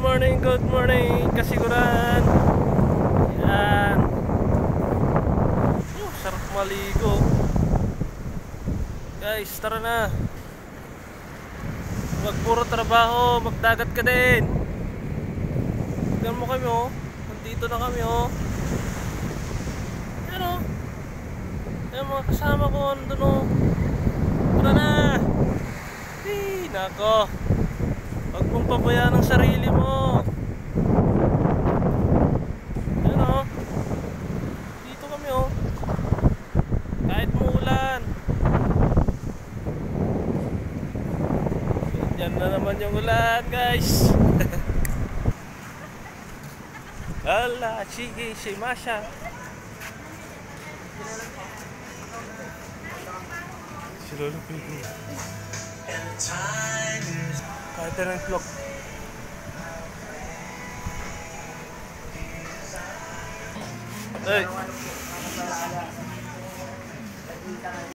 good morning, kasiguran. Yan. Sarap maligo. Guys, tara na. Wag puro trabaho, magdagat ka din. Tignan mo kami oh. Nandito na kami oh. Yan oh. Yan mga kasama ko, andun oh. Tara na. Nako. Huwag mong pabayaan ang sarili mo. Yan oh. Dito kami oh. Kahit muulan. Yan na naman yung ulan, guys. Ala, sige, si Masha. Si Lolo Pico. Kahit na ng clock. Hey.